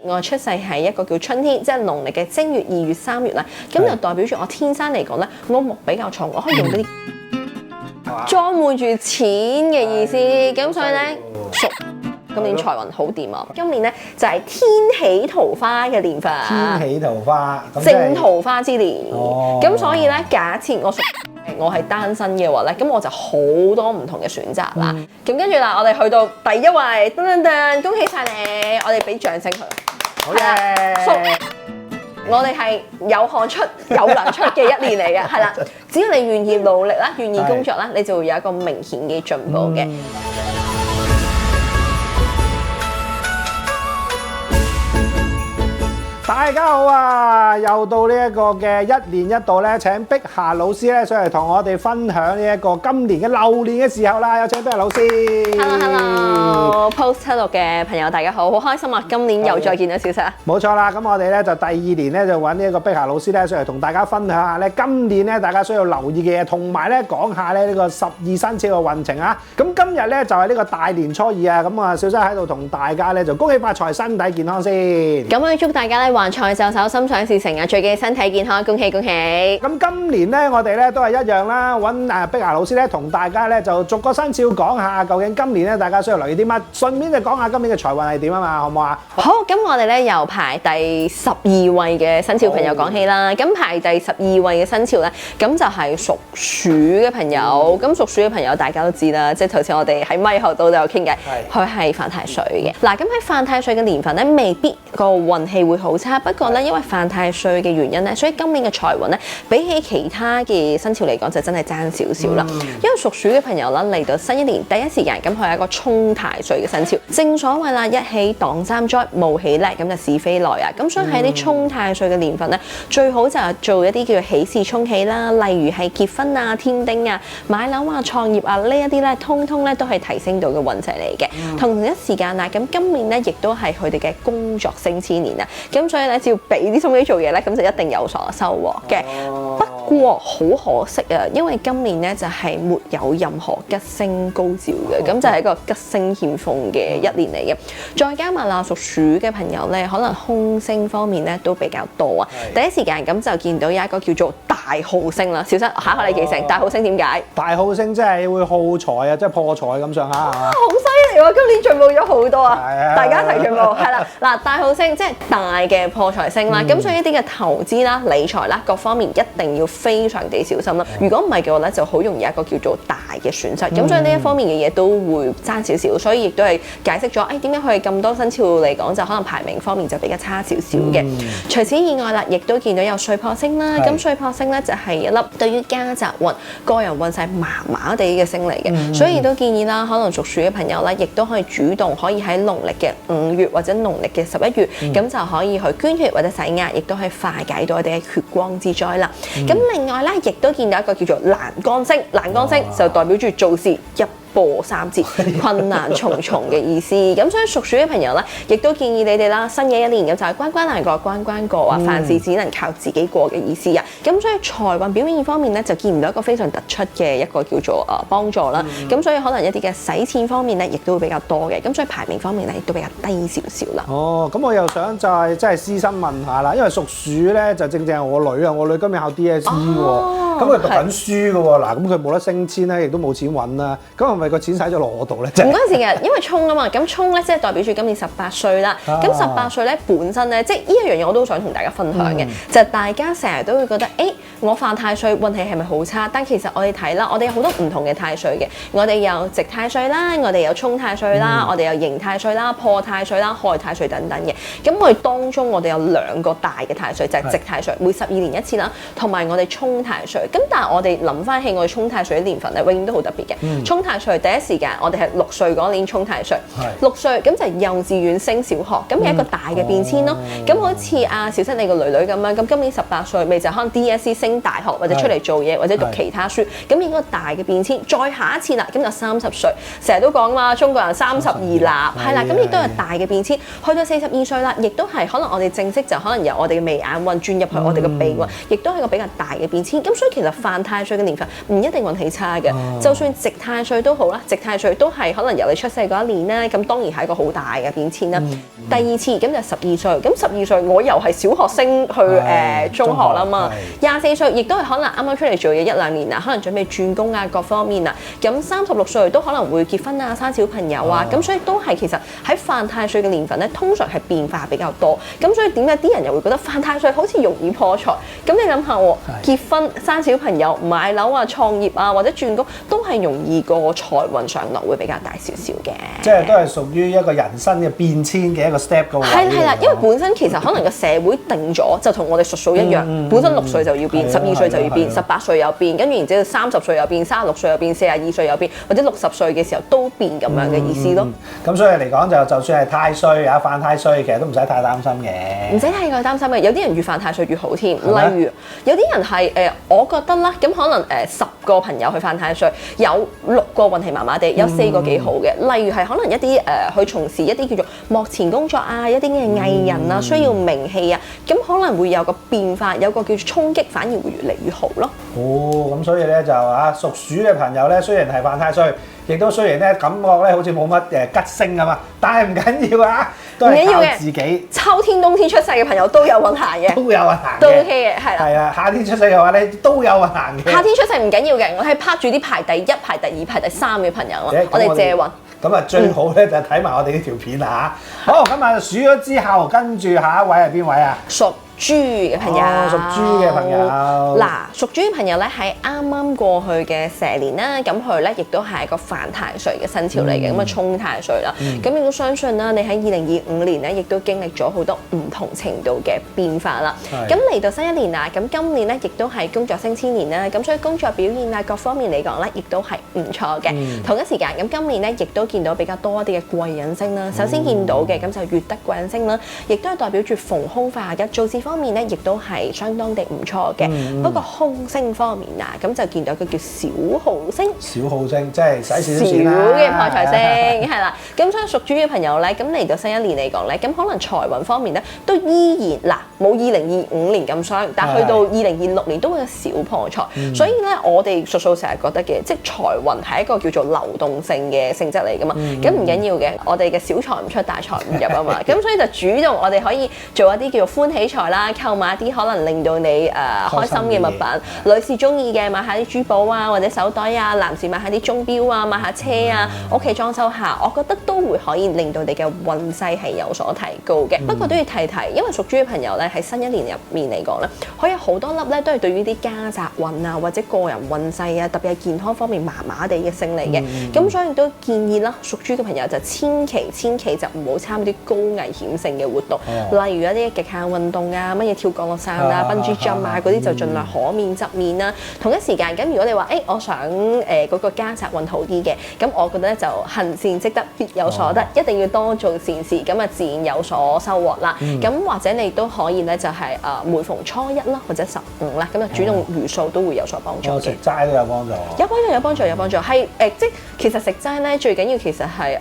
我出世係一個叫春天，即係農曆嘅正月、2月、3月啦，咁就代表住我天生嚟講咧，我木比較重，我可以用嗰啲裝滿住錢嘅意思，咁所以咧屬今年財運好掂啊！今年咧就係天喜桃花嘅年份，天喜桃花，正桃花之年。咁所以咧，哦假設我係單身嘅話咧，咁我就好多唔同嘅選擇啦。咁跟住啦，我哋去到第一位，噔噔噔，恭喜晒你！我哋俾掌聲佢。好嘢！我哋係有汗出有糧出嘅一年嚟嘅，係啦。只要你願意努力啦，願意工作啦，你就會有一個明顯嘅進步嘅。大家好啊！又到呢一個嘅一年一度咧，請碧霞老師咧上嚟同我哋分享呢一個今年嘅流年嘅時候啦，有請碧霞老師。Hello，Post 7嘅朋友大家好，好開心啊！今年又再見到小石啊！冇錯啦，咁我哋咧就第2年咧就揾呢一個碧霞老師咧上嚟同大家分享下咧今年咧大家需要留意嘅嘢，同埋咧講下咧呢個12生肖嘅運程啊！咁今日咧就係呢個大年初2啊，咁啊小石喺度同大家咧就恭喜發財，身體健康先。咁我祝大家咧橫財就手，心想事成啊！最緊要身體健康，恭喜恭喜！咁今年咧，我哋咧都係一樣啦，揾碧霞老師咧同大家咧就逐個生肖講下，究竟今年咧大家需要留意啲乜，順便就講下今年嘅財運係點啊嘛，好唔好啊？好，咁我哋咧由排第12位嘅生肖朋友講起啦。咁排第12位嘅生肖咧，咁就係屬鼠嘅朋友。咁屬鼠嘅朋友大家都知啦，即係頭先我哋喺咪後度都有傾偈，佢係犯太歲嘅。嗱，咁喺犯太歲嘅年份咧，未必個運氣會好差，不過咧，因為犯太歲嘅原因咧，所以今年嘅財運咧，比起其他嘅生肖嚟講，就真係爭少少啦。因為屬鼠嘅朋友啦，嚟到新一年第一時間，咁佢係一個沖太歲嘅生肖。正所謂啦，一喜擋三災，無喜叻，咁就是非來啊。咁所以喺啲沖太歲嘅年份咧，最好就係做一啲叫做喜事沖喜啦，例如係結婚啊、添丁啊、買樓啊、創業啊呢一啲咧，通通咧都係提升到嘅運勢嚟嘅。同一時間啊，咁今年咧亦都係佢哋嘅工作升遷年啊。咁所以咧，只要俾啲心機做嘢咧，咁就一定有所收穫嘅。不過好可惜啊，因為今年咧就係沒有任何吉星高照嘅，咁就係一個吉星欠奉嘅一年嚟嘅。再加埋屬鼠嘅朋友咧，可能空星方面咧都比較多啊。第一時間咁就見到有一個叫做大耗星啦。小生考下你記性，大耗星點解？大耗星即係會耗財啊，即係破財咁上下係嘛？好犀利喎！今年進步咗好多啊！大家一齊進步係啦。嗱，大耗星即係大嘅破財星啦。咁所以一啲嘅投資啦、理財啦各方面一定要非常地小心啦。如果唔係嘅話咧，就好容易一個叫做大嘅損失。咁所以呢一方面嘅嘢都會爭少少，所以亦都係解釋咗，點解佢哋咁多生肖嚟講就可能排名方面就比較差少少嘅。除此以外啦，亦都見到有歲破星啦。咁歲破星咧就係一粒對於家宅運、個人運勢麻麻地嘅星嚟嘅，所以都建議啦，可能屬鼠嘅朋友咧，亦都可以主動可以喺農曆嘅5月或者農曆嘅11月，咁就可以去捐血或者洗壓，亦都可以化解到我哋嘅血光之災啦。咁另外咧，亦都見到一個叫做欄杆星，欄杆星就代表住做事一波三折、困難重重嘅意思。咁所以屬鼠嘅朋友咧，亦都建議你哋啦，新嘅一年咁就係關關難過關關過啊，凡事只能靠自己過嘅意思啊。咁所以財運表現方面咧，就見唔到一個非常突出嘅一個叫做幫助啦。咁所以可能一啲嘅使錢方面咧，亦都會比較多嘅。咁所以排名方面咧，亦都比較低少少啦。咁我又想就係真係私心問下啦，因為屬鼠咧就正正係我女啊，我女今年考 DSE 喎。咁佢讀緊書嘅喎，嗱咁佢冇得升遷咧，亦都冇錢揾啦。咁係咪個錢使咗落我度咧？唔關事嘅，因為沖啊嘛。咁沖咧即係代表住今年18歲啦。咁18歲咧本身咧，即係呢一樣嘢我都想同大家分享嘅，就係大家成日都會覺得，我犯太歲運氣係咪好差？但其實我哋睇啦，我哋有好多唔同嘅太歲嘅。我哋有值太歲啦，我哋有沖太歲啦，我哋有刑太歲啦、破太歲啦、害太歲等等嘅。咁我哋當中我哋有2個大嘅太歲，就係值太歲，每12年一次啦，同埋我哋沖太歲。咁但係我哋諗翻起我哋沖太歲嘅年份咧，永遠都好特別嘅。沖太歲第一時間，我哋係6歲嗰年沖太歲，6歲咁就係幼稚園升小學，咁有一個大嘅變遷咯。咁好似阿小七你個女女咁樣，咁今年18歲，咪就可能 DSE 升大學或者出嚟做嘢或者讀其他書，咁應該大嘅變遷。再下一次啦，咁就30歲，成日都講嘛，中國人32立，係啦，咁亦都係大嘅變遷。去到42歲啦，亦都係可能我哋正式就可能由我哋嘅眉眼運轉入去我哋嘅鼻運，亦都係個比較大嘅變遷。咁所以其實犯太歲嘅年份唔一定運氣差嘅，就算值太歲都好啦，值太歲都係可能由你出世嗰一年啦，咁當然係一個好大嘅變遷啦。第二次咁就12歲，咁12歲我又係小學升去中學啦嘛。24歲亦都係可能啱啱出嚟做嘢1-2年啊，可能準備轉工啊各方面啊。咁36歲都可能會結婚啊、生小朋友啊，咁所以都係其實喺犯太歲嘅年份咧，通常係變化比較多。咁所以點解啲人又會覺得犯太歲好似容易破財？咁你諗下喎，結婚、生小朋友、買樓啊、創業啊或者轉工，都係容易個財運上落會比較大少少嘅。即係都係屬於一個人生嘅變遷嘅一個 step 嘅位。係啦，因為本身其實可能個社會定咗，就同我哋術數一樣，本身6歲就要變，12歲就要變，18歲又變，跟住然之後30歲又變，36歲又變，42歲又變，或者60歲嘅時候都變咁樣嘅意思咯。咁所以嚟講就算係太歲啊、犯太歲，其實都唔使太擔心嘅。唔使太過擔心嘅，有啲人越犯太歲越好添。例如有啲人係我覺得啦，咁可能10個朋友去犯太歲，有6個運氣麻麻地，有4個幾好嘅。例如係可能一啲去從事一啲叫做幕前工作啊，一啲嘅藝人啊，需要名氣啊，咁可能會有個變化，有個叫做衝擊，反而會越嚟越好咯。哦，咁所以咧就屬鼠嘅朋友咧，雖然係犯太歲，亦都雖然咧感覺咧好似冇乜吉星咁啊，但係唔緊要啊，都係靠自己。秋天、冬天出世嘅朋友都有運行嘅，都有運行嘅，都 OK 嘅，係啦。係啊，夏天出世嘅話咧都有運行嘅。夏天出世唔緊要嘅，我係拍住啲排第1、排第2、排第3嘅朋友啊，我哋借運。咁啊，最好咧就睇埋我哋呢條片啦嚇。好，咁啊數咗之後，跟住下一位係邊位啊？屬豬嘅朋友，屬豬嘅朋友。嗱，屬豬嘅朋友咧喺啱啱過去嘅蛇年啦，咁佢咧亦都係一個犯太歲嘅生肖嚟嘅，咁啊沖太歲啦。咁亦都相信啦，你喺2025年咧，亦都經歷咗好多唔同程度嘅變化啦。咁嚟到新一年啦，咁今年咧亦都係工作升遷年啦，咁所以工作表現啊各方面嚟講咧，亦都係唔錯嘅。同一時間咁今年咧，亦都見到比較多一啲嘅貴人星啦。首先見到嘅咁就月德貴人星啦，亦都係代表住逢凶化吉，做事方面咧，亦都係相當地唔錯嘅。不過凶星方面啊，咁就見到一個叫小耗星。小耗星即係使少少錢啦。小嘅破財星係啦。咁所以屬豬嘅朋友咧，咁嚟到新一年嚟講咧，咁可能財運方面咧都依然冇2025年咁傷，但係去到2026年都會有小破財。所以咧，我哋術數成日覺得嘅，即係財運係一個叫做流動性嘅性質嚟㗎嘛。咁唔緊要嘅，我哋嘅小財唔出，大財唔入啊嘛。咁所以就主動我哋可以做一啲叫做歡喜財啦，購買一啲可能令到你開心嘅物品。女士中意嘅買下啲珠寶啊，或者手袋啊；男士買下啲鐘錶啊，買下車啊，屋企裝修下，我覺得都會可以令到你嘅運勢係有所提高嘅。不過都要提提，因為屬豬嘅朋友咧喺新一年入面嚟講咧，可以好多粒咧都係對於啲家宅運啊或者個人運勢啊，特別係健康方面麻麻地嘅星嚟嘅。咁所以都建議啦，屬豬嘅朋友就千祈就唔好參與啲高危險性嘅活動，例如一啲極限運動啊，乜嘢跳降落傘啊、bungee jump 啊嗰啲就盡量可免則免啦。同一時間咁，如果你話我想嗰個家宅運好啲嘅，咁我覺得咧就行善積德必有所得，一定要多做善事，咁啊自然有所收穫啦。咁或者你都可以咧就係每逢初一啦或者15啦，咁啊主動餘數都會有所幫助嘅。食齋都有幫助。有幫助，係即係其實食齋咧最緊要其實係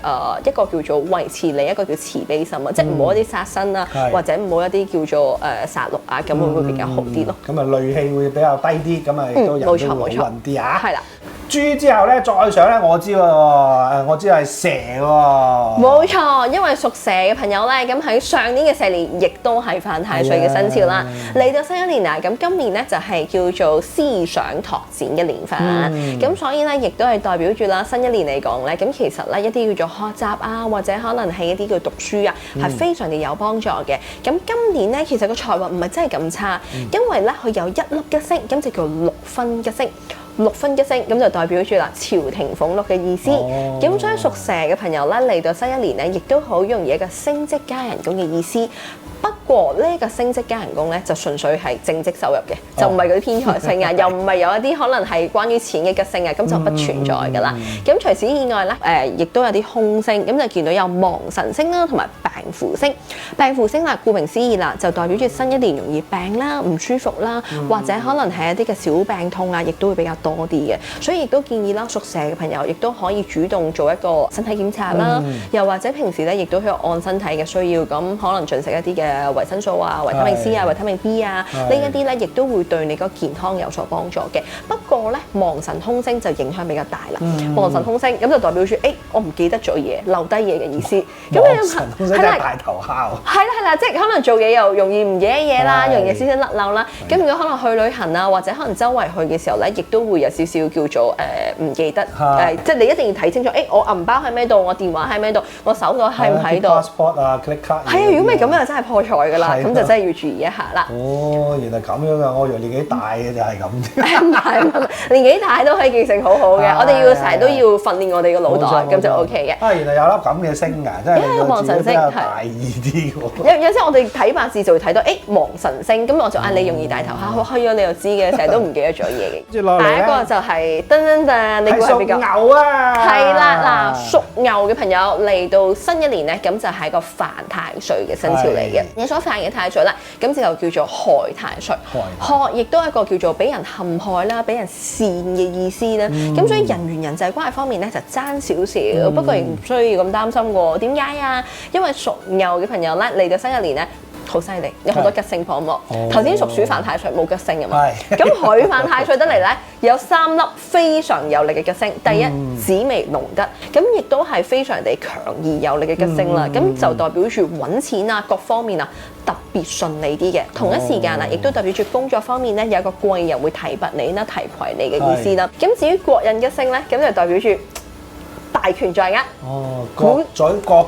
一個叫做維持你一個叫慈悲心啊，即係唔好一啲殺生啊，或者唔好一啲叫做殺戮啊，咁會比較好啲咯。咁啊戾氣會比較低啲，咁啊亦都人都會好運啲啊。係啦。豬之後咧，再上咧，我知喎，我知係蛇喎。冇錯，因為屬蛇嘅朋友咧，咁喺上年嘅蛇年，亦都係犯太歲嘅生肖啦。嚟到新一年啊，咁今年咧就係叫做思想拓展嘅年份，咁所以咧亦都係代表住啦，新一年嚟講咧，咁其實咧一啲叫做學習啊，或者可能係一啲叫讀書啊，係非常之有幫助嘅。咁今年咧，其實個財運唔係真係咁差，因為咧佢有1粒吉星，咁就叫6分吉星。6分吉星咁就代表住啦朝廷俸祿嘅意思。咁所以屬蛇嘅朋友咧嚟到新一年咧，亦都好容易一個升職加人工嘅意思。不過呢個升職加人工咧就純粹係正職收入嘅，就唔係嗰啲偏財星啊，又唔係有一啲可能係關於錢嘅吉星啊，咁就不存在㗎啦。咁除此以外咧，亦都有啲凶星，咁就見到有亡神星啦，同埋病符星。病符星啦，顧名思義啦，就代表住新一年容易病啦、唔舒服啦，或者可能係一啲嘅小病痛啊，亦都會比較多啲嘅，所以亦都建議啦，屬蛇嘅朋友亦都可以主動做一個身體檢查啦，又或者平時咧亦都可以按身體嘅需要，咁可能進食一啲嘅維生素啊、維他命 C 啊、維他命 B 啊，呢一啲咧亦都會對你個健康有所幫助嘅。不過咧，望神空星就影響比較大啦。望神空星咁就代表住我唔記得咗嘢，留低嘢嘅意思。咁望神空星即係大頭蝦。係啦，即係可能做嘢又容易唔記得嘢啦，容易少少甩漏啦。咁如果可能去旅行啊，或者可能周圍去嘅時候咧，亦都會有少少叫做唔記得即係你一定要睇清楚。我銀包喺咩度？我電話喺咩度？我手袋喺唔喺度 ？passport 啊 ，click card。係啊，如果唔係咁樣就真係破財㗎啦，咁就真係要注意一下啦。哦，原來咁樣㗎，我以為年紀大嘅就係咁。唔係，年紀大都可以記性好好嘅。我哋要成日都要訓練我哋個腦袋，咁就 OK 嘅。原來有粒咁嘅星㗎，真係令到自己比較大意啲喎。有時我哋睇八字就會睇到，望神星，咁我就你容易大頭蝦，開咗你又知嘅，成日都唔記得咗嘢嘅。接落嚟第一個就係噔噔噔，你估係邊個？牛啊！係啦，嗱，屬牛嘅朋友嚟到新一年咧，咁就係個犯太歲嘅生肖嚟嘅。你所犯嘅太歲咧，咁就叫做害太歲。害亦都係一個叫做俾人陷害啦、俾人騙嘅意思啦。咁所以人緣人際關係方面咧就爭少少，不過亦唔需要咁擔心喎。點解啊？因為屬牛嘅朋友咧嚟到新一年咧，好犀利，有好多吉星幫忙。頭先屬鼠犯太歲冇吉星㗎嘛，咁佢犯太歲得嚟咧，有3粒非常有力嘅吉星。第一，紫微龍德，咁亦都係非常地強而有力嘅吉星啦。咁就代表住揾錢啊，各方面啊特別順利啲嘅。同一時間啊，亦都代表住工作方面咧有一個貴人會提拔你啦、提攜你嘅意思啦。咁至於國印吉星咧，咁就代表住大權在握，國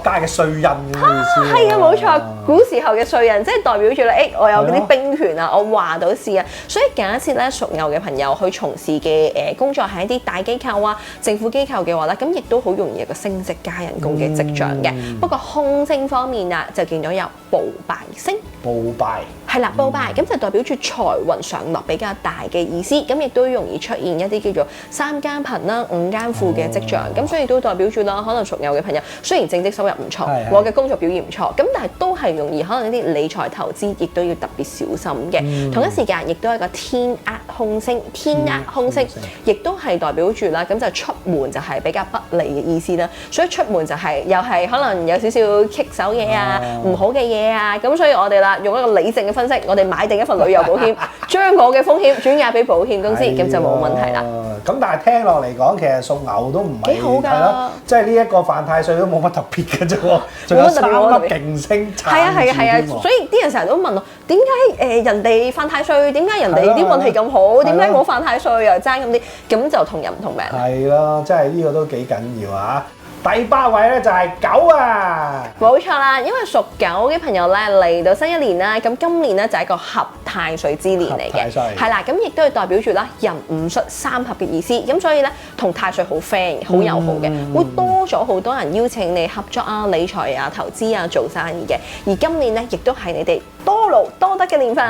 家嘅稅印嘅意思。係啊，冇錯，古時候嘅稅印，即係代表住咧，我有嗰啲兵權啊，我話到事啊。所以假設咧屬牛嘅朋友去從事嘅工作係一啲大機構啊、政府機構嘅話咧，咁亦都好容易有個升職加人工嘅跡象嘅。不過空星方面啊，就見到有暴敗星。暴敗係啦，暴敗咁就代表住財運上落比較大嘅意思，咁亦都容易出現一啲叫做3間貧啦、5間富嘅跡象。咁所以都代表住啦，可能屬牛嘅朋友雖然正職收入唔錯，我嘅工作表現唔錯，咁但係都係容易可能一啲理財投資亦都要特別小心嘅。同一時間亦都係個天厄空星，天厄空星亦都係代表住啦，咁就出門就係比較不利嘅意思啦。所以出門就係又係可能有少少棘手嘢啊、唔好嘅嘢啊。咁所以我哋啦用一個理性嘅分析，我哋買定一份旅遊保險，將我嘅風險轉嫁俾保險公司，咁就冇問題啦。咁但係聽落嚟講，其實屬牛都唔係幾好㗎，即係呢一個犯太歲都冇乜特別嘅啫喎，仲有3粒勁星撐住。係啊，所以啲人成日都問我，點解人哋犯太歲，點解人哋啲運氣咁好，點解我犯太歲又爭咁啲？咁就同人唔同命。係咯，即係呢個都幾緊要啊！第8位咧就係狗啊！冇錯啦，因為屬狗嘅朋友咧嚟到新一年啦，咁今年咧就係一個合太歲之年嚟嘅，係啦，咁亦都係代表住啦人五戌3合嘅意思，咁所以咧同太歲好 friend 好友好嘅，會多咗好多人邀請你合作啊、理財啊、投資啊、做生意嘅，而今年咧亦都係你哋多勞多得嘅年份，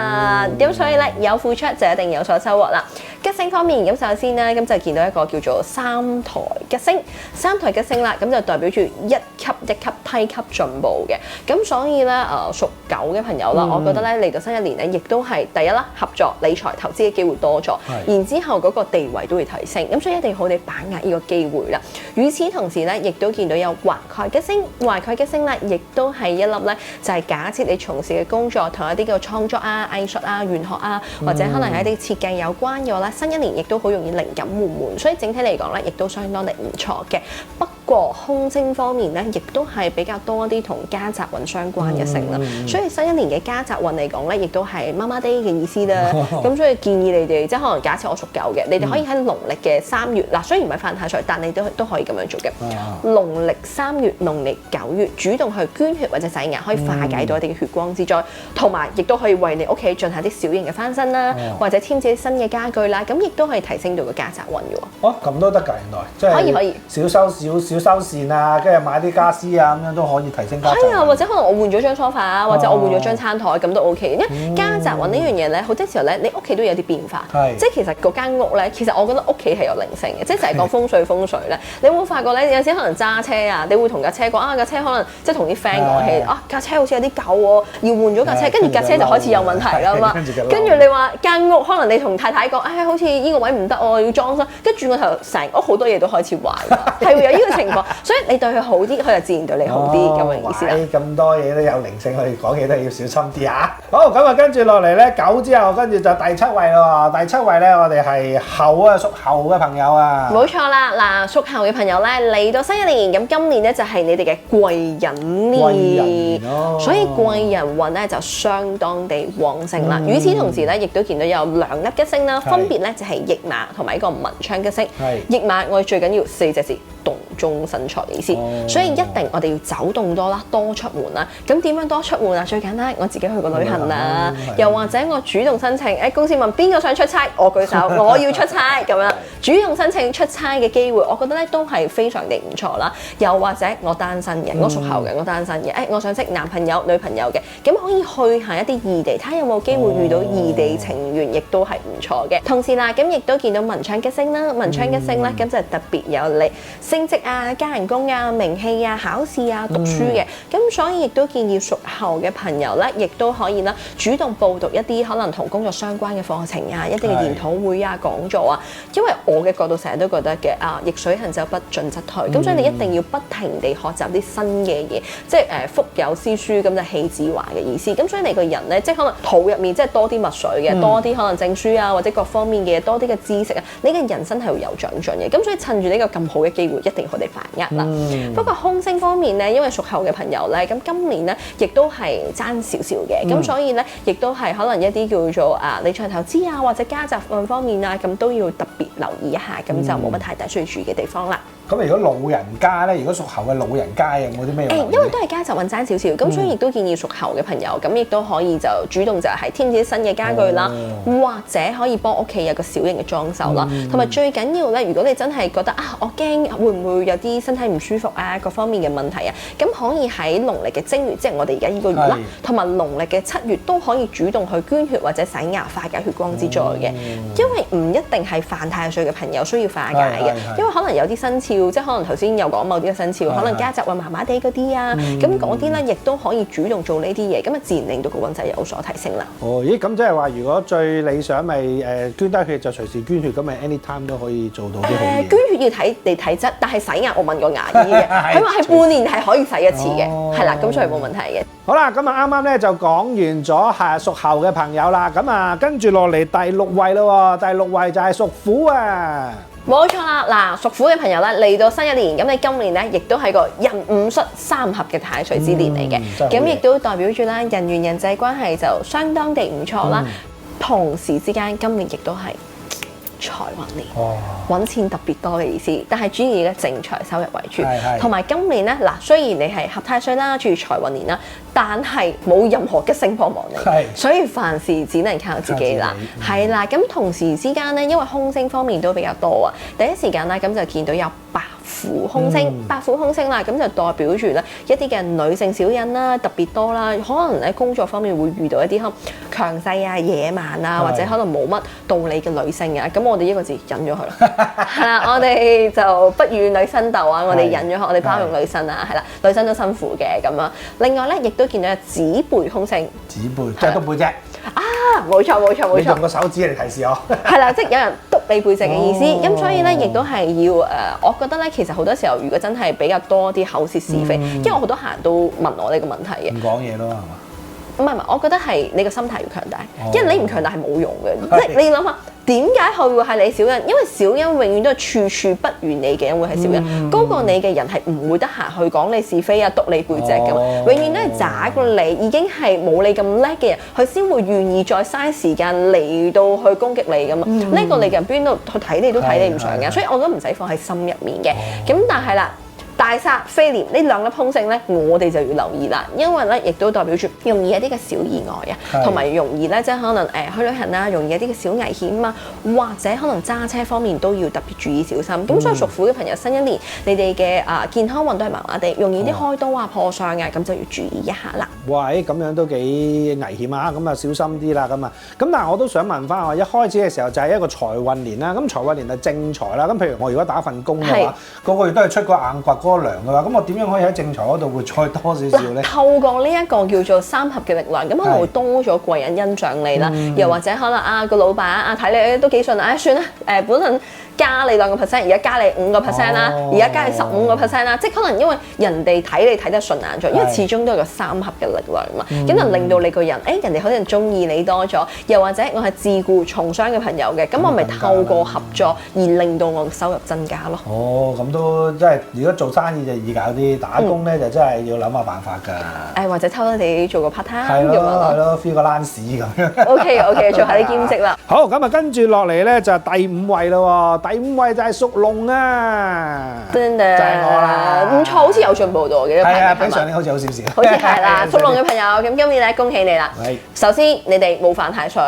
咁所以咧有付出就一定有所收穫啦。吉星方面，咁首先咧，咁就見到一個叫做3台吉星，3台吉星啦，咁就代表住一級一級梯級進步嘅。咁所以咧，屬狗嘅朋友啦，我覺得咧嚟到新一年咧，亦都係第一啦，合作理財投資嘅機會多咗，然之後嗰個地位都會提升，咁所以一定要好地把握呢個機會啦。與此同時咧，亦都見到有華蓋吉星，華蓋吉星咧，亦都係一粒咧，就係假設你從事嘅工作同一啲叫創作啊、藝術啊、玄學啊，或者可能係一啲設計有關嘅話咧，新一年亦都好容易靈感滿滿，所以整體嚟講咧，亦都相當地唔錯嘅。不過空星方面咧，亦都係比較多一啲同家宅運相關嘅星啦，所以新一年嘅家宅運嚟講咧，亦都係麻麻地嘅意思啦。咁所以建議你哋，即係可能假設我屬狗嘅，你哋可以喺農曆嘅3月，嗱雖然唔係犯太歲，但你都可以咁樣做嘅。農曆3月、農曆9月，主動去捐血或者洗牙，可以化解到一啲嘅血光之災，同埋亦都可以為你屋企進行啲小型嘅翻新啦，或者添置啲新嘅家具啦，咁亦都可以提升到個家宅運嘅喎。咁都得㗎，原來即係可以少收少少小修繕啊，跟住買啲家私啊，咁樣都可以提升家宅。係啊，或者可能我換咗張梳化啊，或者我換咗張餐台咁都 OK。因為家宅運呢樣嘢咧，好多時候咧，你屋企都有啲變化。即係其實嗰間屋咧，其實我覺得屋企係有靈性嘅，即係成日講風水咧。你會發覺咧，有時可能揸車啊，你會同架車講啊，架車可能即係同啲 friend 講起啊，架車好似有啲舊喎，要換咗架車，跟住架車就開始有問題啦嘛。跟住你話間屋，可能你同太太講，唉，好似呢個位唔得喎，要裝修，跟住轉個頭成屋好多嘢都開始壞，係會有呢個情況。所以你對佢好啲，佢就自然對你好啲咁嘅意思啦。咁多嘢都有靈性，我哋講嘢都要小心啲啊！好，咁啊，跟住落嚟咧，9之後，跟住就第7位咯。第7位咧，我哋係猴啊，屬猴嘅朋友啊。冇錯啦，嗱，屬猴嘅朋友咧，嚟到新一年，咁今年咧就係你哋嘅貴人年，所以貴人運咧就相當地旺盛啦。與此同時咧，亦都見到有2粒吉星啦，分別咧就係驛馬同埋一個文昌吉星。驛馬我哋最緊要4隻字。動中生財嘅意思，所以一定我哋要走動多啦，多出門啦。咁點樣多出門啊？最簡單，我自己去過旅行啦，又或者我主動申請，公司問邊個想出差，我舉手，我要出差咁樣，主動申請出差嘅機會，我覺得咧都係非常地唔錯啦。又或者我單身嘅，我屬猴嘅，我單身嘅，我想識男朋友、女朋友嘅，咁可以去下一啲異地，睇下有冇機會遇到異地情緣，亦都係唔錯嘅。同時啦，咁亦都見到文昌吉星啦，文昌吉星咧，咁就特別有你升職啊、加人工啊、名氣啊、考試啊、讀書嘅，咁所以亦都建議屬猴嘅朋友咧，亦都可以啦，主動報讀一啲可能同工作相關嘅課程啊，一啲嘅研討會啊、講座啊。因為我嘅角度成日都覺得嘅逆水行舟，不進則退，咁所以你一定要不停地學習啲新嘅嘢，即係腹有詩書咁就氣自華嘅意思。咁所以你個人咧，即係可能肚入面即係多啲墨水嘅，多啲可能證書啊，或者各方面嘅嘢，多啲嘅知識啊，你嘅人生係會有長進嘅。咁所以趁住呢個咁好嘅機會，一定我哋把握啦。不過空星方面咧，因為屬猴嘅朋友咧，咁今年咧亦都係爭少少嘅，咁所以咧亦都係可能一啲叫做理財投資啊，或者家宅運方面啊，咁都要特別留意一下，咁就冇乜太大需要注意嘅地方啦。咁如果老人家咧，如果屬猴嘅老人家有冇啲咩？因為都係家宅運爭少少，咁所以亦都建議屬猴嘅朋友，咁亦都可以就主動就係添置啲新嘅家具啦，或者可以幫屋企有個小型嘅裝修啦。同埋最緊要咧，如果你真係覺得我驚會唔會有啲身體唔舒服啊，各方面嘅問題啊，咁可以喺農曆嘅正月，即係我哋而家呢個月啦，同埋農曆嘅7月都可以主動去捐血或者洗牙化解血光之災嘅。因為唔一定係犯太歲嘅朋友需要化解嘅，因為可能有啲生肖。即係可能頭先有講某啲嘅生肖，可能家宅運麻麻地嗰啲啊，咁嗰啲咧亦都可以主動做呢啲嘢，咁啊自然令到個運勢有所提升啦。咦，咁即係話，如果最理想咪捐得血就隨時捐血，咁咪 anytime 都可以做到啲好嘢。捐血要睇你體質，但係洗牙我問過牙醫嘅，佢話係半年係可以洗一次嘅，係啦，咁所以冇問題嘅。好啦，咁啊啱啱咧就講完咗係屬猴嘅朋友啦，咁啊跟住落嚟第6位咯喎，第6位就係屬虎啊。冇錯啦，嗱，屬虎嘅朋友咧，嚟到新一年，咁你今年咧亦都係個壬午戌3合嘅太歲之年嚟嘅，咁亦都代表住啦人緣人際關係就相當地唔錯啦。同時之間，今年亦都係財運年，揾錢特別多嘅意思，但係主要嘅正財收入為主，同埋今年咧嗱，雖然你係合太歲啦，主要財運年啦，但係冇任何吉星幫忙你，所以凡事只能靠自己啦，係啦。咁同時之間咧，因為空星方面都比較多啊，第一時間咧咁就見到有白虎空星，白虎空星啦，咁就代表住咧一啲嘅女性小人啦，特別多啦，可能喺工作方面會遇到一啲強勢啊、野蠻啊，或者可能冇乜道理嘅女性啊，咁我哋一個字忍咗佢啦，係啦，我哋就不與女生鬥啊，我哋忍咗佢，我哋包容女生啊，係啦，女生都辛苦嘅咁樣。另外咧，亦都見到有指背空星，指背即係督背脊啊，冇錯冇錯冇錯，你用個手指嚟提示我，係啦，即係有人督你背脊嘅意思，咁所以咧亦都係要我覺得咧其實好多時候如果真係比較多啲口舌是非，因為我好多客人都問我呢個問題嘅，唔講嘢咯係嘛？唔係，我覺得係你個心態要強大，因為你唔強大係冇用嘅。即係你諗下，點解佢會係你小人？因為小人永遠都係處處不如你嘅人會係小人，高過你嘅人係唔會得閒去講你是非啊、督你背脊㗎嘛。永遠都係渣過你，已經係冇你咁叻嘅人，佢先會願意再嘥時間嚟到去攻擊你㗎嘛。呢個你嘅人邊度去睇你都睇你唔上嘅，所以我都唔使放喺心入面嘅。咁但係啦。大大煞、飛廉呢兩粒凶星咧，我哋就要留意啦，因為咧亦都代表住容易有啲嘅小意外啊，同埋容易咧即係可能去旅行啊，容易有啲嘅小危險啊，或者可能揸車方面都要特別注意小心。咁所以屬虎嘅朋友新一年你哋嘅健康運都係麻麻地，容易啲開刀啊、破傷啊，咁就要注意一下啦。哇！咁樣都幾危險啊！咁啊小心啲啦咁啊。咁但係我都想問翻我一開始嘅時候就係一個財運年啦。咁財運年係正財啦。咁譬如我如果打份工嘅話，個個月都係出個硬掘嗰個糧嘅話，咁我點樣可以喺正財嗰度會再多少少咧？透過呢一個叫做三合嘅力量，咁可能會多咗貴人欣賞你啦，又或者可能個老闆睇你都幾順啊，算啦本身加你2%，而家加你5%啦，而家加你15%啦，即係可能因為人哋睇你睇得順眼咗，因為始終都係個三合嘅力量嘛，咁就令到你個人人哋可能中意你多咗，又或者我係自僱從商嘅朋友嘅，咁我咪透過合作而令到我嘅收入增加咯。咁都真係，如果做生意就易搞啲，打工咧就真係要諗下辦法㗎。或者偷偷地做個 part time 咁樣係咯，feel 個爛屎咁樣。OK， 做下啲兼職啦。好，咁啊跟住落嚟咧就係第5位咯喎，第5位就係屬龍啊，真就係我啦，唔錯，好似有進步到嘅。係啊，比上年好似好少少。好似係啦，屬龍嘅朋友，咁今年咧恭喜你啦。首先你哋冇犯太歲，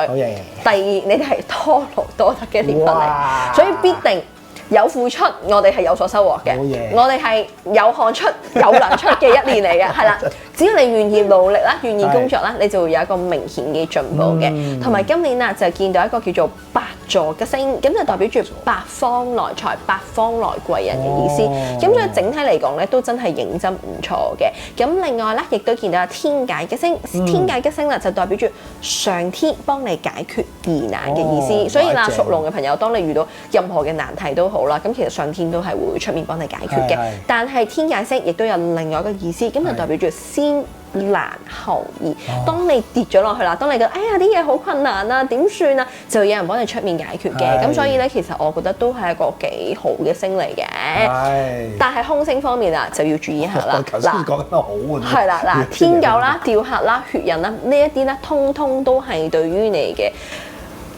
第二你哋係多勞多得嘅年份嚟，所以必定有付出，我哋係有所收穫嘅。我哋係有汗出有糧出嘅一年嚟嘅，係啦。只要你願意努力啦，願意工作啦，你就會有一個明顯嘅進步嘅。同埋今年啊，就見到一個叫做8座吉星，咁就代表住八方來財、八方來貴人嘅意思。咁所以整體嚟講咧，都真係認真唔錯嘅。咁另外咧，亦都見到有天解吉星，天解吉星啦就代表住上天幫你解決疑難嘅意思。所以啦，屬龍嘅朋友，當你遇到任何嘅難題都好啦，咁其實上天都係會出面幫你解決嘅。但係天解星亦都有另外一個意思，咁就代表住先難後易。當你跌咗落去啦，當你覺得哎呀啲嘢好困難啊，點算啊，就有人幫你出面解決嘅。咁所以咧，其實我覺得都係一個幾好嘅星嚟嘅。但係凶星方面啊，就要注意一下啦。頭先講得好喎。係啦，嗱，天狗啦、吊客啦、血刃啦，呢一啲咧，通通都係對於你嘅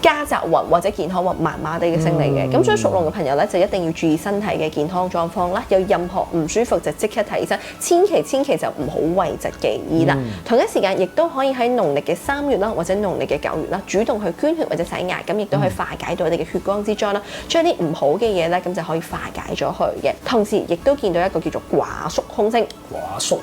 家宅運或者健康運麻麻地嘅星嚟嘅，咁所以屬龍嘅朋友咧就一定要注意身體嘅健康狀況啦，有任何唔舒服就即刻睇醫生，千祈就唔好諱疾忌醫啦。同一時間亦都可以喺農曆嘅3月啦，或者農曆嘅9月啦，主動去捐血或者洗牙，咁亦都可以化解到你嘅血光之災啦，將啲唔好嘅嘢咧咁就可以化解咗佢嘅。同時亦都見到一個叫做寡宿凶星，寡宿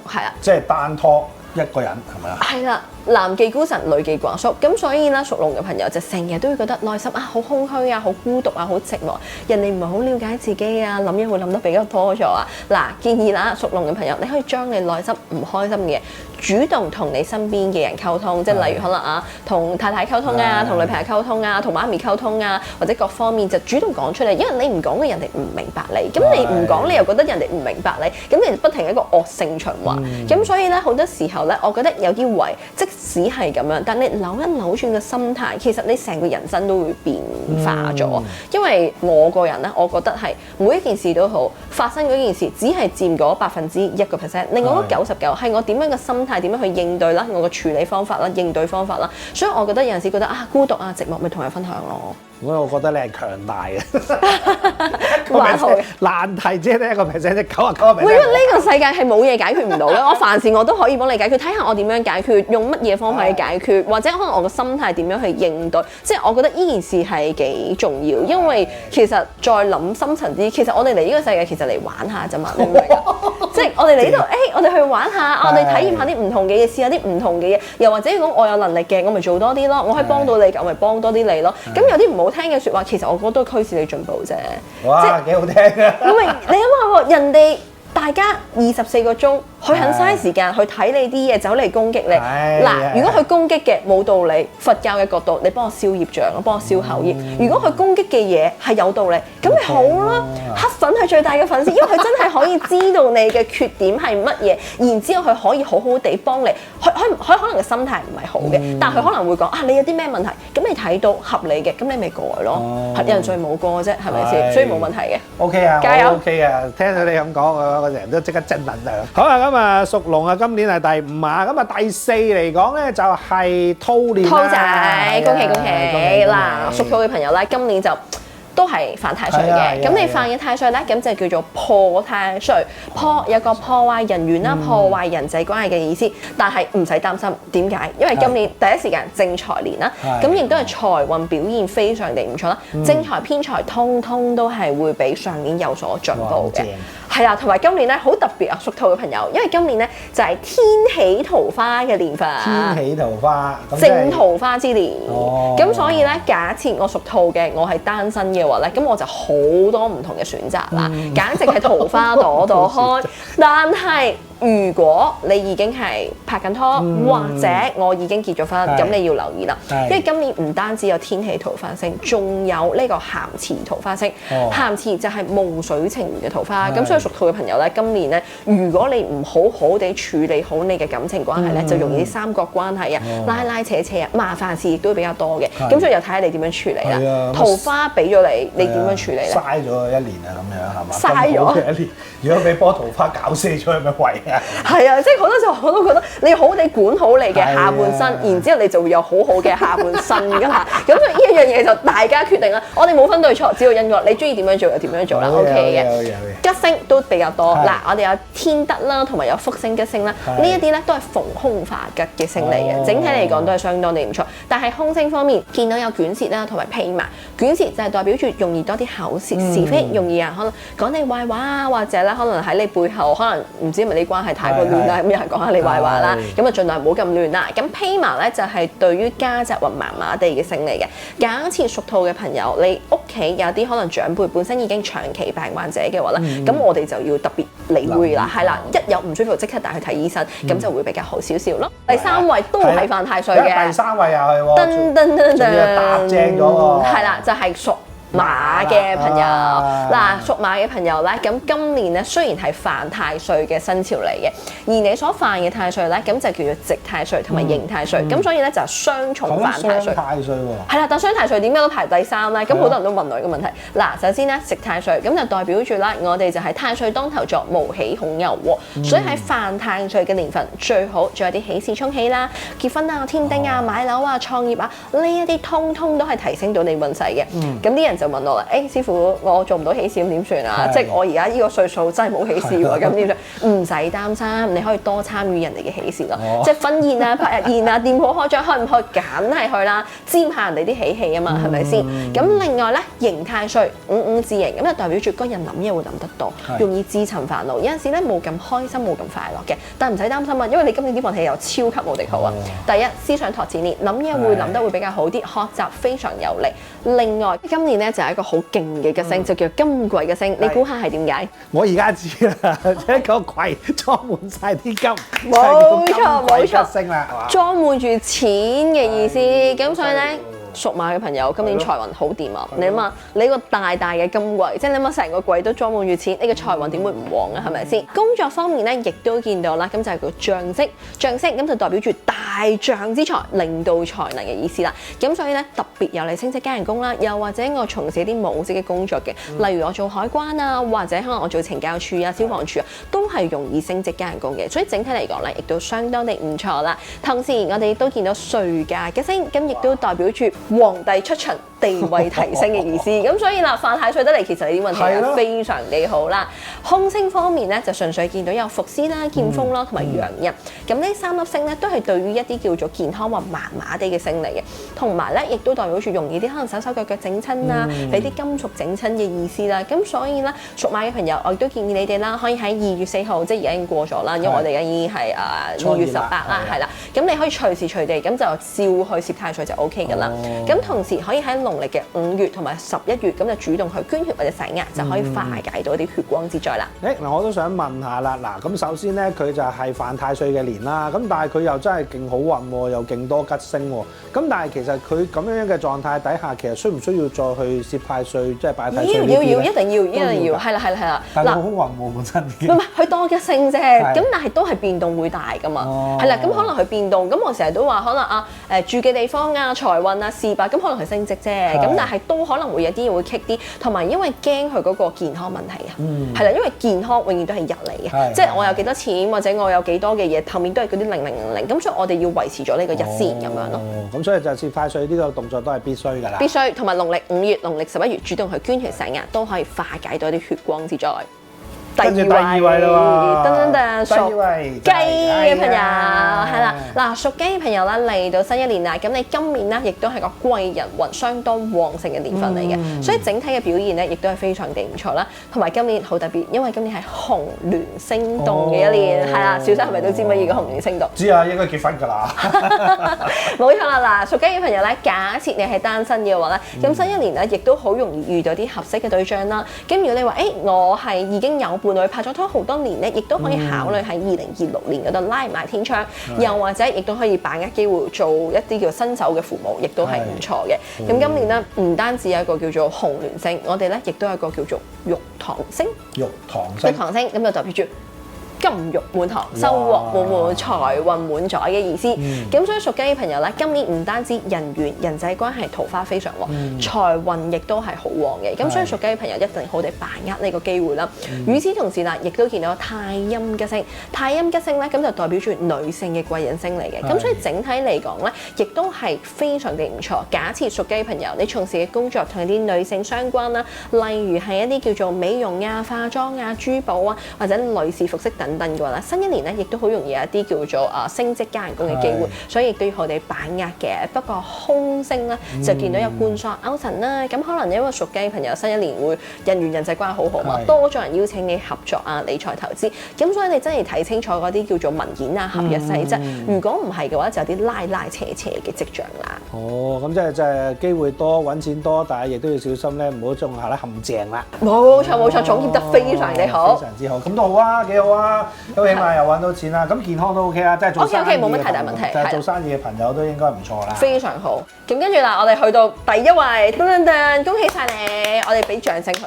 係啊，即係單拖一個人係咪啊？係啦。男忌孤神，女忌寡宿，咁所以咧，屬龍嘅朋友就成日都會覺得內心好空虛啊，好孤獨啊，好寂寞，人哋唔係好了解自己啊，諗嘢會諗得比較多咗啊。嗱，建議啦，屬龍嘅朋友，你可以將你內心唔開心嘅嘢，主動同你身邊嘅人溝通，即係例如可能同太太溝通啊，同女朋友溝通啊，同媽咪溝通啊，或者各方面就主動講出嚟，因為你唔講嘅人哋唔明白你，咁你唔講你又覺得人哋唔明白你，咁你不停一個惡性循環。咁所以咧，好多時候咧，我覺得有啲位即使係咁樣，但你扭轉個心態，其實你成個人生都會變化咗。因為我個人咧，我覺得係每一件事都好，發生嗰件事只係佔嗰1%，另外嗰99係我點樣嘅心態，點樣去應對啦，我嘅處理方法啦，應對方法啦。所以我覺得有陣時覺得孤獨啊、寂寞，咪同人分享咯。我覺得你係強大嘅，難題只係得1%，即係99%。因為呢個世界係冇嘢解決唔到嘅，我凡事我都可以幫你解決，睇下我點樣解決，用乜嘢方法去解決，或者可能我個心態點樣去應對。即係我覺得呢件事係幾重要，因為其實再諗深層啲，其實我哋嚟呢個世界其實嚟玩下啫嘛，你明唔明啊？即係我哋嚟呢度，我哋去玩下，我哋體驗下啲唔同嘅嘢，試下啲唔同嘅嘢，又或者如果我有能力嘅，我咪做多啲咯，我可以幫到你嘅，我咪幫多啲你咯。咁有啲唔好聽嘅説話，其實我覺得都驅使你進步啫。哇，幾好聽啊！因為你諗下喎，人哋大家24個鐘，佢肯嘥時間去睇你啲嘢，走嚟攻擊你。嗱，如果佢攻擊嘅冇道理，佛教嘅角度，你幫我消業障，我幫我消口業。如果佢攻擊嘅嘢係有道理，咁咪好咯。黑粉係最大嘅粉絲，因為佢真係可以知道你嘅缺點係乜嘢，然之後佢可以好好地幫你。佢可能嘅心態唔係好嘅，但係佢可能會講你有啲咩問題，咁你睇到合理嘅，咁你咪改咯。有人最冇過啫，係咪先？所以冇問題嘅。OK 啊，加油 OK 啊，聽到你咁講，我個人都即刻正能量。好啊，咁啊，屬龍啊，今年係第5啊，咁啊第4嚟講咧就係兔年。兔仔，恭喜！嗱，屬兔嘅朋友咧，今年就都係犯太歲嘅。咁你犯嘅太歲咧，咁就叫做破太歲。破有個破壞人緣啦、破壞人際關係嘅意思，但係唔使擔心。點解？因為今年第一時間正財年啦，咁亦都係財運表現非常地唔錯啦。正財偏財通通都係會比上年有所進步嘅。係啊，同埋今年咧好特別啊，屬兔嘅朋友，因為今年咧就係天喜桃花嘅年份，天喜桃花，正桃花之年。咁所以咧，假設我屬兔嘅，我係單身嘅話咧，咁我就好多唔同嘅選擇啦，簡直係桃花朵朵開。但係如果你已經係拍緊拖，或者我已經結咗婚，咁你要留意啦，因為今年唔單止有天喜桃花星，仲有呢個咸池桃花星。咸池就係夢水情緣嘅桃花，咁所以屬兔嘅朋友咧，今年咧，如果你唔好好地處理好你嘅感情關係咧，就容易啲三角關係啊、拉拉扯扯啊、麻煩事亦都比較多嘅。咁所以又睇下你點樣處理啦。桃花俾咗你，你點樣處理咧？嘥咗一年啊，咁樣係嘛？嘥咗一年，如果俾波桃花搞死咗，係咪為啊？係啊，即係好多時候我都覺得你好地管好你嘅下半身，然之後你就會有好好嘅下半身㗎啦。咁所以呢一樣嘢就大家決定啦。我哋冇分對錯，只要因果，你中意點樣做就點樣做啦。OK 嘅。吉星都比較多。嗱，我哋有天德啦，同埋有福星吉星啦。呢一啲咧都係逢凶化吉嘅星嚟嘅。整體嚟講都係相當地唔錯。但係凶星方面見到有捲舌啦，同埋披麻。捲舌就係代表住容易多啲口舌是非，容易啊可能講你壞話啊，或者咧可能喺你背後可能唔知係咪啲關係太過亂啦，咁有人講下你壞話啦，咁啊盡量唔好咁亂啦。咁披麻咧就係對於家宅運麻麻地嘅星嚟嘅。假設屬兔嘅朋友，你屋企有啲可能長輩本身已經長期病患者嘅話咧，咁我哋就要特別理會啦，係啦，一有唔舒服即刻帶去睇醫生，咁就會比較好少少咯。第三位都係犯太歲嘅，第三位又係喎，噔噔噔噔，答正咗喎，係啦，就係屬馬嘅朋友，嗱，屬馬嘅朋友咧，咁今年咧雖然係犯太歲嘅生肖嚟嘅，而你所犯嘅太歲咧，咁就叫做直太歲同埋刑太歲，咁所以咧就雙重犯太歲。太歲喎，係啦，但雙太歲點解都排第三咧？咁好多人都問我呢個問題。嗱，首先咧，直太歲咁就代表住啦，我哋就係太歲當頭坐，無喜恐有禍，所以喺犯太歲嘅年份最好仲有啲喜事沖喜啦，結婚啊、添丁啊、買樓啊、創業啊，呢一啲通通都係提升到你運勢嘅。咁啲人就問我啦，師傅，我做唔到喜事咁點算啊？即係我而家呢個歲數真係冇喜事喎，咁點算？唔使擔心，你可以多參與人哋嘅喜事咯，即係婚宴啊、百日宴啊、店鋪開張去唔去？梗係去啦，沾下人哋啲喜氣啊嘛，係咪先？咁另外咧，刑太歲五字刑，咁就代表住個人諗嘢會諗得多，容易自尋煩惱，有陣時咧冇咁開心，冇咁快樂嘅。但係唔使擔心啊，因為你今年啲運氣又超級無敵好啊！第一，思想拓展年，諗嘢會諗得會比較好啲，學習非常有力。另外，今年咧就係一個好勁嘅吉星，就叫金櫃嘅星。你估下係點解？我而家知啦，一個櫃裝滿晒啲金，冇錯冇錯，吉星啦，裝滿住錢嘅意思。咁所以咧，屬馬嘅朋友今年財運好掂啊！你諗下，你個大大嘅金櫃，即係你諗下成個櫃都裝滿住錢，你嘅財運點會唔旺啊？係咪先？工作方面咧，亦都見到啦，咁就係叫將職，將職咁就代表住大將之才、領導才能嘅意思啦。咁所以咧，特別有你升職加人工啦，又或者我從事啲武職嘅工作嘅，例如我做海關啊，或者可能我做懲教處啊、消防處啊，都係容易升職加人工嘅。所以整體嚟講咧，亦都相當地唔錯啦。同時我哋都見到歲駕嘅星，咁亦都代表住皇帝出巡、地位提升嘅意思。咁所以啦，犯太歲得嚟，其實你啲運氣係非常地好啦。凶星方面咧，就純粹見到有伏屍啦、劍鋒啦同埋陽刃。咁呢三粒星咧，都係對於一啲叫做健康或麻麻地嘅星嚟嘅，同埋咧亦都代表住容易啲可能手腳整親啊，俾啲金屬整親嘅意思啦。咁所以咧，屬馬嘅朋友，我亦都建議你哋啦，可以喺2月4號，即係而家已經過咗啦，因為我哋而家已經係2月18啦，係啦。咁你可以隨時隨地咁就照去攝太歲就 OK 㗎啦。咁同時可以喺農曆嘅5月同埋11月咁就主動去捐血或者洗壓，就可以化解到啲血光之災啦。嗱，我都想問下啦，嗱，咁首先咧，佢就係犯太歲嘅年啦，咁但係佢又真係勁好運喎，又勁多吉星喎，咁但係其實佢咁樣嘅狀態底下，其實需唔需要再去攝太歲，即係拜太歲呢啲咧？要，一定要，係啦。但係佢好運喎，本身唔係，佢多吉星啫，咁但係都係變動會大㗎嘛，係啦，咁可能佢變動，咁我成日都話可能住嘅地方啊、財運啊、事業，咁可能佢升職啫，咁但係都可能會有啲嘢會棘啲，同埋因為驚佢嗰個健康問題啊，係啦，因為健康永遠都係日嚟嘅，即係我有幾多錢或者我有幾多嘅嘢，後面都係嗰啲0000，咁所以我哋要維持咗呢個日先咁樣咯。咁所以就攝太歲呢個動作都係必須㗎啦。必須，同埋農曆5月、農曆11月主動去捐血洗牙，都可以化解到啲血光之災。第二位啦喎，屬雞嘅朋友係啦，嗱屬雞嘅朋友啦，嚟到新一年啦，咁你今年咧亦都係個貴人運相當旺盛嘅年份嚟嘅，所以整體嘅表現咧亦都係非常地唔錯啦。同埋今年好特別，因為今年係紅鸞星動嘅一年，係啦，小生係咪都知乜嘢叫紅鸞星動？知啊，應該結婚㗎啦。冇錯啦，嗱屬雞嘅朋友咧，假設你係單身嘅話咧，咁新一年咧亦都好容易遇到啲合適嘅對象啦。咁如果你話我係已經有伴侶拍咗拖好多年咧，亦都可以考慮喺2026年嗰度拉埋天窗，又或者亦都可以把握機會做一啲叫新手嘅父母，亦都係唔錯嘅。咁今年咧唔單止有一個叫做紅鸞星，我哋咧亦都有一個叫做玉堂星。玉堂星。玉堂星咁就代表住金玉滿堂、收穫滿滿、財運滿載嘅意思。咁所以屬雞嘅朋友咧，今年唔單止人緣、人際關係、桃花非常旺，財運亦都係好旺嘅。咁所以屬雞嘅朋友一定好地把握呢個機會啦。與此同時啦，亦都見到太陰吉星。太陰吉星咧，咁就代表住女性嘅貴人星嚟嘅。咁所以整體嚟講咧，亦都係非常地唔錯。假設屬雞嘅朋友，你從事嘅工作同啲女性相關啦，例如係一啲叫做美容啊、化妝啊、珠寶啊，或者女士服飾等嘅話咧，新一年咧亦都好容易有一啲叫做升職加人工嘅機會，所以亦都要我哋把握嘅。不過空星咧就見到有冠喪勾神啦，咁可能因為屬雞嘅朋友新一年會人緣人際關係好好嘛，多咗人邀請你合作啊、理財投資，咁所以你真係睇清楚嗰啲叫做文件啊、合約細則。如果唔係嘅話，就有啲拉拉扯扯嘅跡象啦。哦，咁即係機會多、揾錢多，但係亦都要小心咧，唔好中下咧陷阱啦。冇錯，總結得非常地好，非常之好，咁都好啊，幾好啊。咁起碼又揾到錢啦，咁健康都 OK 啦，即係做生意嘅冇乜太大問題，就係做生意嘅朋友都應該唔錯啦。非常好，咁跟住啦，我哋去到第一位，恭喜晒你，我哋俾掌聲佢。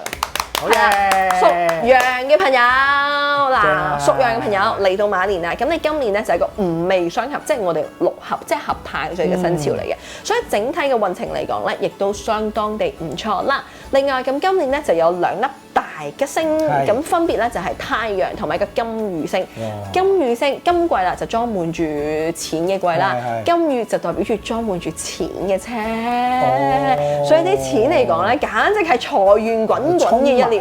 好嘅，屬羊嘅朋友嗱，屬羊嘅朋友嚟到馬年啦，咁你今年咧就係個五味相合，即係我哋六合，即係合太歲嘅生肖嚟嘅，所以整體嘅運程嚟講咧，亦都相當地唔錯啦。另外咁今年咧就有2粒大吉星，咁分別咧就係太陽同埋個金魚星。金魚星今季啦就裝滿住錢嘅季啦，金魚就代表住裝滿住錢嘅車，所以啲錢嚟講咧，簡直係財源滾滾嘅一年。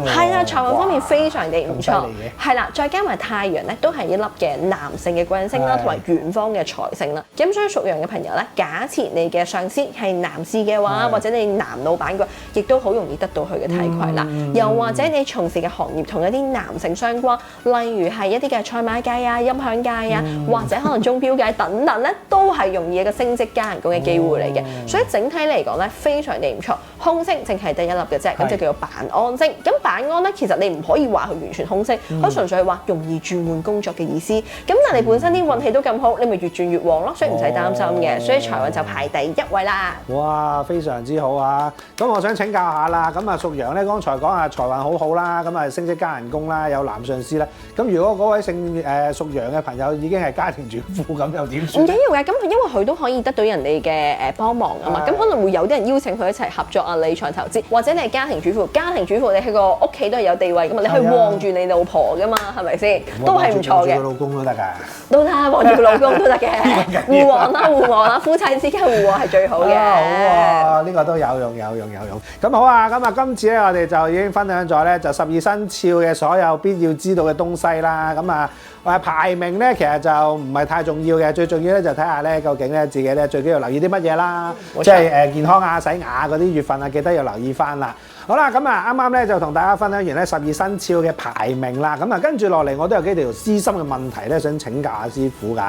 係啊，財運方面非常地唔錯。係啦，再加埋太陽咧，都係一粒嘅男性嘅貴人星啦，同埋遠方嘅財星啦。咁所以屬羊嘅朋友咧，假設你嘅上司係男士嘅話，或者你男老闆嘅話，亦都好容易得到佢嘅提攜啦。又或者你從事嘅行業同一啲男性相關，例如係一啲嘅賽馬界啊、音響界啊，或者可能鐘錶界等等咧，都係容易一個升職加人工嘅機會嚟嘅。所以整體嚟講咧，非常地唔錯。空星淨係得一粒嘅啫，咁就叫做辦安星。咁辦安咧，其實你唔可以話佢完全空星，佢純粹係話容易轉換工作嘅意思。咁但係你本身啲運氣都咁好，你咪越轉越旺咯，所以唔使擔心嘅。所以財運就排第一位啦。哇，非常之好啊！咁我想請教下啦，咁啊屬羊咧，剛才講啊財運好好啦，咁啊升職加人工啦，有男上司啦。咁如果嗰位屬羊嘅朋友已經係家庭主婦，咁又點算？唔緊要嘅，咁因為佢都可以得到人哋嘅幫忙啊嘛。咁可能會有啲人邀請佢一齊合作啊、理財投資，或者你係家庭主婦，你喺個屋企都係有地位噶嘛，你可以旺住你老婆噶嘛，係咪先？都係唔錯嘅。旺住個老公都得㗎。都得，旺住個老公都得嘅。互旺啦，夫妻之間互旺係最好嘅。好啊，呢個都有用。咁好啊，咁啊今次咧我哋就已經分享咗咧就12生肖嘅所有必要知道嘅東西啦。咁啊排名咧其實就唔係太重要嘅，最重要咧就睇下咧究竟咧自己咧最緊要留意啲乜嘢啦，即係健康啊、洗牙嗰啲月份啊，記得要留意翻啦。好啦，咁啊啱啱咧就同大家分享完咧12生肖嘅排名啦。咁啊跟住落嚟我都有幾條私心嘅問題咧想請教下師傅㗎。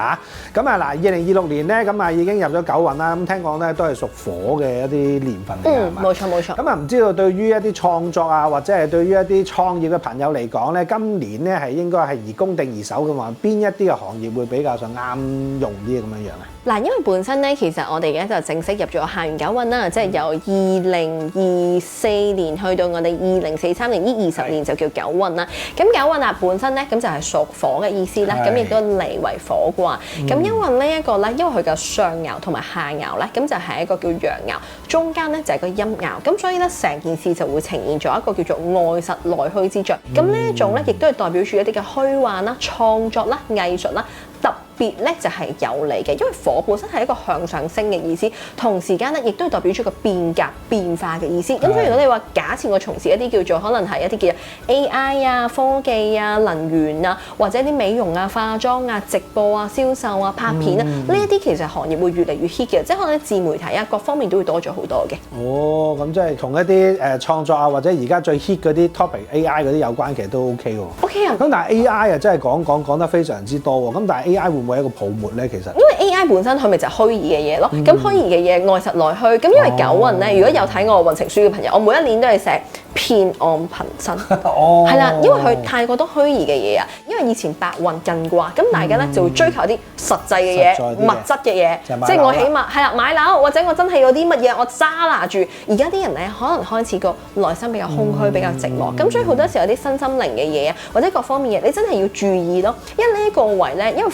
咁啊嗱，2026年咧咁啊已經入咗九運啦。咁聽講咧都係屬火嘅一啲年份嚟㗎，係嘛？冇錯。咁啊唔知道對於一啲創作啊，或者係對於一啲創業嘅朋友嚟講咧，今年咧係應該係宜攻定宜守嘅話，邊一啲嘅行業會比較上啱用啲咁樣樣啊？嗱，因為本身咧，其實我哋而家就正式入咗下元九運啦，即係由2024年年去到我哋2043年呢20年就叫九運啦。咁九運啊本身咧咁就係屬火嘅意思啦，咁亦都嚟為火卦。咁因為呢一個咧，因為佢嘅上爻同埋下爻咧，咁就係一個叫陽爻，中間咧就係個陰爻，咁所以咧成件事就會呈現咗一個叫做外實內虛之象。咁呢一種咧，亦都係代表住一啲嘅虛幻啦、創作啦、藝術啦。特別咧就係有利嘅，因為火本身係一個向上升嘅意思，同時間咧亦都代表咗個變革變化嘅意思。咁所以如果你話假設我從事一啲叫做可能係一啲叫 AI 啊、科技啊、能源啊，或者啲美容啊、化妝啊、直播啊、銷售啊、拍片啊，呢一啲其實行業會越嚟越 hit 嘅，即係可能自媒體啊各方面都會多咗好多嘅。哦，咁即係同一啲創作啊，或者而家最 hit 嗰啲 topic AI 嗰啲有關，其實都 OK 喎。OK 啊。咁但係 AI 啊，真係講得非常之多喎。咁但係 AI 會唔會係一個泡沫咧？其實因為 AI 本身佢咪就係虛擬嘅嘢咯，咁虛擬嘅嘢外實內虛，咁因為九運咧，如果有睇我運程書嘅朋友，我每一年都係寫偏安貧身，係啦，因為佢太過多虛擬嘅嘢啊。因為以前白運艮卦，咁大家咧就會追求啲實際嘅嘢、物質嘅嘢，即係我起碼係啦買樓，或者我真係有啲乜嘢我揸拿住。而家啲人咧可能開始個內心比較空虛、比較寂寞，咁所以好多時候有啲身心靈嘅嘢啊，或者各方面嘢，你真係要注意咯。因為呢一個位咧，因為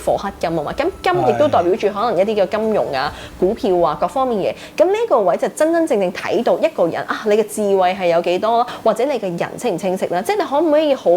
火克金啊嘛，咁金亦都代表住可能一啲嘅金融啊、股票啊各方面嘢。咁呢一個位就真正睇到一個人啊，你嘅智慧係有幾多，或者你嘅人清唔清晰啦，即係你可唔可以好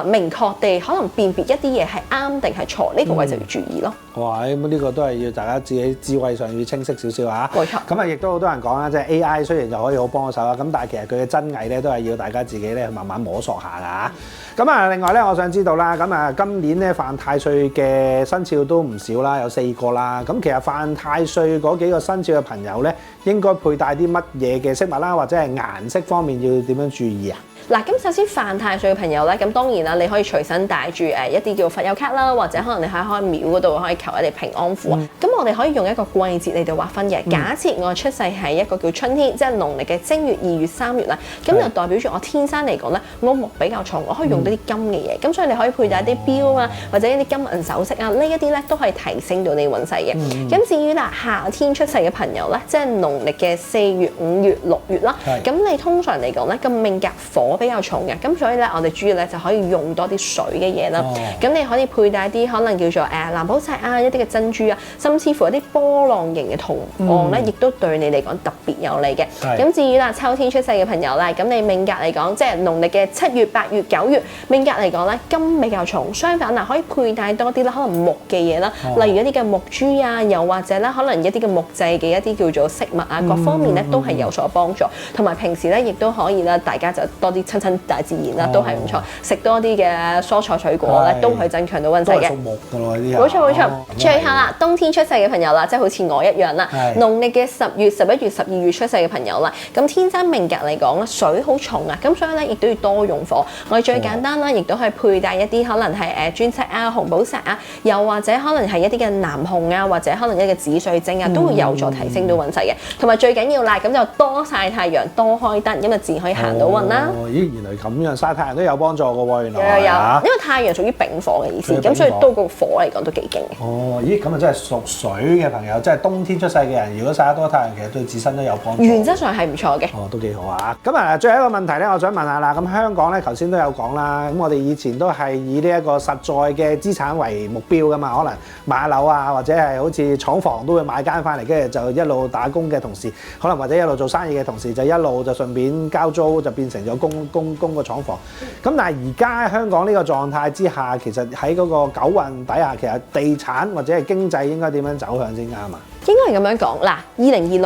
明確地可能辨別一啲嘢係啱定係錯，呢個位就要注意咯。哇！咁呢個都係要大家自己智慧上要清晰少少嚇。冇錯。咁啊，亦都好多人講啦，即係 AI 雖然就可以好幫手啦，咁但係其實佢嘅真偽咧都係要大家自己咧慢慢摸索下㗎。咁啊，另外咧，我想知道啦，咁啊，今年咧犯太歲嘅生肖都唔少啦，有4個啦。咁其實犯太歲嗰幾個生肖嘅朋友咧，應該佩戴啲乜嘢嘅飾物啦，或者係顏色方面要點樣注意啊？嗱，咁首先犯太歲嘅朋友咧，咁當然啦，你可以隨身帶住一啲叫佛友卡啦，或者可能你喺開廟嗰度可以求一啲平安符啊。咁我哋可以用一個季節嚟到劃分嘅。假設我出世係一個叫春天，即係農曆嘅正月、2月、3月啦，咁就代表住我天生嚟講咧，我木比較重，我可以用到啲金嘅嘢。咁所以你可以佩戴啲錶啊，或者一啲金銀首飾啊，呢一啲咧都可以提升到你運勢嘅。咁至於夏天出世嘅朋友咧，即係農曆嘅4月、5月、6月啦，咁你通常嚟講咧，個命格火比較重嘅，咁所以咧我哋主要咧就可以用多啲水嘅嘢啦。咁你可以佩戴啲可能叫做藍寶石啊，一啲嘅珍珠啊，甚至乎一啲波浪形嘅圖案咧，亦都對你嚟講特別有利嘅。咁至於啦，秋天出世嘅朋友啦，咁你命格嚟講，即係農曆嘅7月、8月、9月，命格嚟講咧金比較重，相反啊可以佩戴多啲啦，可能木嘅嘢啦，例如一啲嘅木珠啊，又或者咧可能一啲嘅木製嘅一啲叫做飾物啊，各方面咧都係有所幫助。同埋平時咧亦都可以啦，大家就多啲親大自然啦，都係唔錯。食多啲嘅蔬菜水果咧，都可以增強到運勢嘅。都係屬木㗎咯，呢啲。冇錯冇錯。最後啦，冬天出世嘅朋友啦，即係好似我一樣啦，農曆嘅10月、11月、12月出世嘅朋友啦，咁天生命格嚟講咧，水好重啊，咁所以咧亦都要多用火。我哋最簡單啦，亦都係佩戴一啲可能係鑽石啊、紅寶石啊，又或者可能係一啲嘅藍紅啊，或者可能一個紫水晶啊，都會有助提升到運勢嘅。同埋最緊要啦，咁就多曬太陽，多開燈，因為自然可以行到運啦。咦，原來咁樣曬太陽都有幫助㗎喎，原來。有，因為太陽屬於丙火嘅意思，咁所以多個火嚟講都幾勁嘅。哦，咦，咁啊真係屬水嘅朋友，即係冬天出世嘅人，如果曬得多太陽，其實對自身都有幫助。原則上係唔錯嘅。哦，都幾好啊！咁啊，最後一個問題咧，我想問下啦。咁香港咧，頭先都有講啦。咁我哋以前都係以呢一個實在嘅資產為目標噶嘛，可能買下樓啊，或者係好似廠房都會買間翻嚟，跟住就一路打工嘅同時，可能或者一路做生意嘅同時，就一路就順便交租，就變成咗供個廠房。咁但係而家香港呢個狀態之下，其實喺嗰個九運底下，其實地產或者係經濟應該點樣走向先啱啊？應該係咁樣講嗱，2026、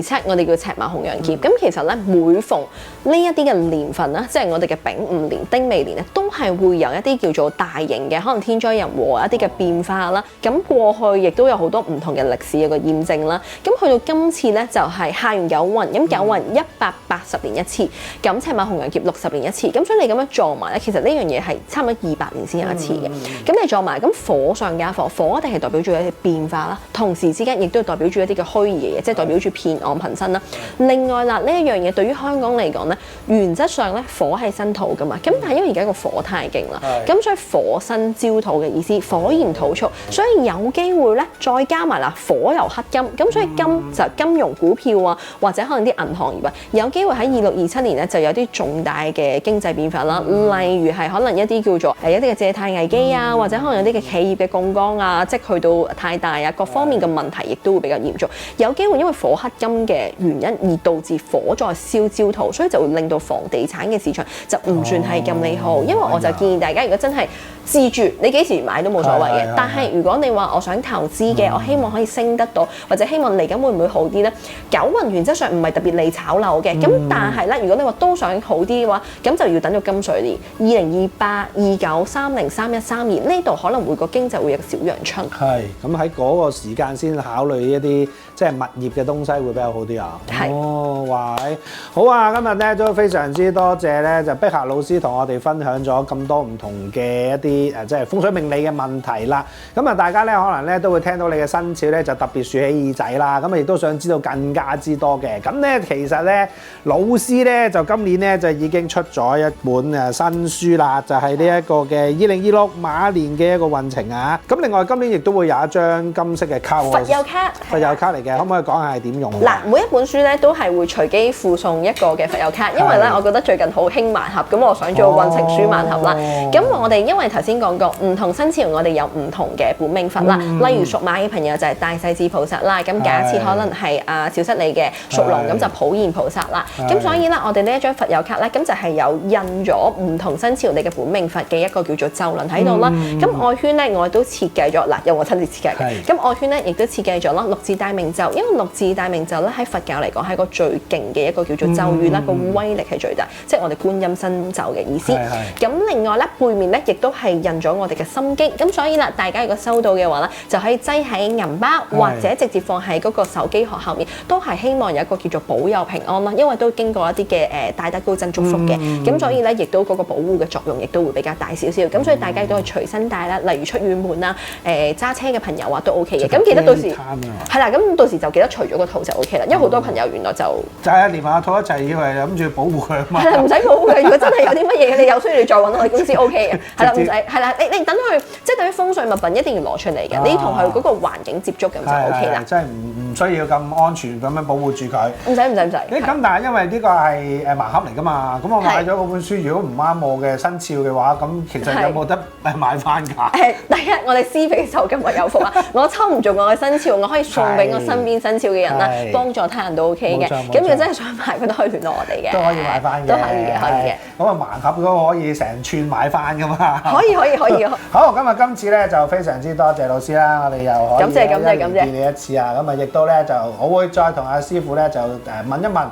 2027我哋叫赤馬紅羊劫，咁其實咧每逢呢一啲嘅年份啦，即係我哋嘅丙午年、丁未年咧，都係會有一啲叫做大型嘅可能天災人禍一啲嘅變化啦。咁過去亦都有好多唔同嘅歷史嘅個驗證啦。咁去到今次咧就係下完九運，咁九運180年一次，咁赤馬紅羊劫60年一次。咁所以你咁樣撞埋咧，其實呢樣嘢係差唔多200年先有一次嘅。咁你撞埋，咁火上加火，火一定係代表住一啲變化啦，同時之間亦都道代表住一啲嘅虛擬嘅嘢，即係代表住騙案頻生啦。另外啦，呢一樣嘢對於香港嚟講咧，原則上咧火係生土噶嘛，咁但係因為而家個火太勁啦，咁所以火生焦土嘅意思，火炎土促，所以有機會咧再加埋啦火由克金，咁所以金就金融股票啊，或者可能啲銀行業啊，有機會喺26、27年咧就有啲重大嘅經濟變化啦，例如係可能一啲叫做一啲嘅借貸危機啊，或者可能有啲嘅企業嘅槓桿啊，即係去到太大啊，各方面嘅問題亦都會比較嚴重，有機會因為火克金嘅原因而導致火再燒焦土，所以就會令到房地產嘅市場就唔算係咁利好。因為我就建議大家，如果真係自住，你幾時買都冇所謂嘅。但係如果你話我想投資嘅，我希望可以升得到，或者希望嚟緊會唔會好啲咧？九運原則上唔係特別利炒樓嘅，咁但係咧，如果你話都想好啲嘅話，咁就要等到金水年2028、29、30、31、32呢度可能會個經濟會有個小陽春。係咁喺嗰個時間先考慮一啲即係物業嘅東西會比較好啲啊。係哦，哇！好啊，今日咧都非常之多謝咧，就碧霞老師同我哋分享咗咁多唔同嘅一啲即係風水命理嘅問題啦。咁啊，大家咧可能咧都會聽到你嘅生肖咧就特別豎起耳仔啦。咁啊，亦都想知道更加之多嘅。咁咧其實咧老師咧就今年咧就已經出咗一本新書啦，就係呢一個嘅2026馬年嘅一個運程啊。咁另外今年亦都會有一張金色嘅卡喎，佛佑卡，佛佑卡嚟嘅，可唔可以講下係點用？嗱，每一本書咧都係會隨機附送一個嘅佛佑卡，因為咧我覺得最近好興盲盒，咁我想做運程書盲盒啦。咁我哋因為頭先講過唔同生肖，我哋有唔同嘅本命佛啦。例如屬馬嘅朋友就係大勢至菩薩啦，咁假設可能係小室利嘅屬龍，咁就普賢菩薩啦。咁所以咧，我哋呢一張佛佑卡咧，咁就係有印咗唔同生肖你嘅本命佛嘅一個叫做咒輪喺度啦。咁外圈咧，我都設計咗嗱，由我親自設計嘅。咁外圈咧，亦都設計咗啦六字大明咒，因為六字大明咒咧喺佛教嚟講係一個最勁嘅一個叫做咒語啦，個威力係最大，即係我哋觀音身咒嘅意思。咁另外咧，背面咧亦都係印咗我哋嘅心經，咁所以啦，大家如果收到嘅話咧，就可以擠喺銀包或者直接放喺嗰個手機殼後面，都係希望有一個叫做保佑平安啦，因為都經過一啲嘅大德高僧祝福嘅，咁所以咧亦都嗰個保護嘅作用亦都會比較大少少，咁所以大家都可以隨身帶啦，例如出遠門啦，揸車嘅朋友啊都 OK 嘅，咁記得到時係啦，咁到時就記得除咗個套就 OK 啦，因為好多朋友原來就係連埋個套一齊，以為諗住保護佢啊嘛。係啦，唔使保護佢。如果真係有啲乜嘢，你有需要你再揾我哋公司 OK 嘅。係啦，唔使係啦，你等佢即係對於風水物品一定要攞出嚟嘅，你同佢嗰個環境接觸咁就 OK 啦。即係唔需要咁安全咁樣保護住佢。唔使。咁但係因為呢個係盲盒嚟㗎嘛，咁我買咗嗰本書，如果唔啱我嘅生肖嘅話，咁其實有冇得買翻㗎？第一，我哋施比受今日有福啦！我抽唔中我嘅生肖，我可以送俾我身邊生肖嘅人啦，幫助他人都 OK 嘅。咁如果真係想買，佢都可以聯絡我哋嘅。都可以買翻嘅。都可以嘅。咁啊，盲盒嗰個可以成串買翻㗎嘛？可以。好，今次咧就非常之多謝老師啦，我哋又可以一年見你一次啊，咁啊亦都咧就我會再同阿師傅咧就問一問。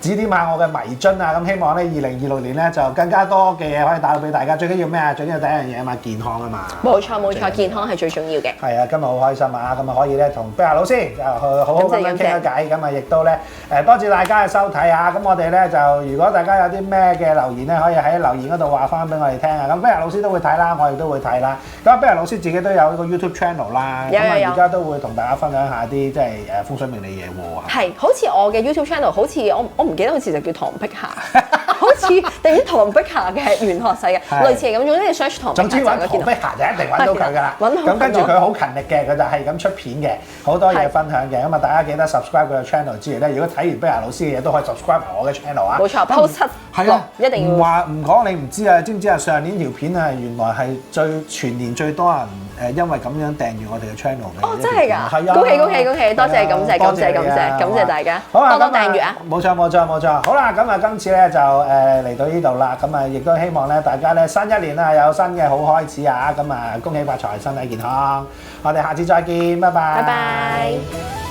指點下我嘅迷津啊！咁希望咧2026年咧就更加多嘅嘢可以帶到俾大家。最緊要咩啊？最緊要第一樣嘢啊嘛，健康啊嘛。冇錯，健康係最重要嘅。係啊，今日好開心啊！咁啊可以咧同碧霞老師就好好咁樣傾下偈。咁啊亦都咧多謝大家嘅收睇啊！咁我哋咧就如果大家有啲咩嘅留言咧，可以喺留言嗰度話翻俾我哋聽啊！咁碧霞老師都會睇啦，我亦都會睇啦。咁碧霞老師自己都有一個 YouTube channel 啦。咁啊而家都會同大家分享下啲即係風水命理嘢喎。係，好似我嘅 YouTube channel，好似我唔記得好似就叫唐碧霞，好似定啲唐碧霞嘅玄學世界，類似係咁。總之你 search 唐碧霞，總之揾唐碧霞就一定揾到佢㗎啦。咁跟住佢好勤力嘅，佢就係咁出片嘅，好多嘢分享嘅。咁啊，大家記得 subscribe 佢嘅 channel 之餘咧，如果睇完碧霞老師嘅嘢都可以 subscribe 埋我嘅 channel 啊。冇錯，post 係啊，一定要。唔話唔講你唔知啊，知唔知啊？上年條片啊，原來係全年最多人因為咁樣訂閱我哋嘅 channel 嘅。哦，真係㗎！係啊，恭喜！多謝，感謝大家，多多訂閱啊！冇錯。好啦，咁啊，今次咧就嚟到呢度啦。咁啊，亦都希望咧大家咧新一年啊有新嘅好開始啊！咁啊，恭喜發財，身體健康。我哋下次再見，拜拜。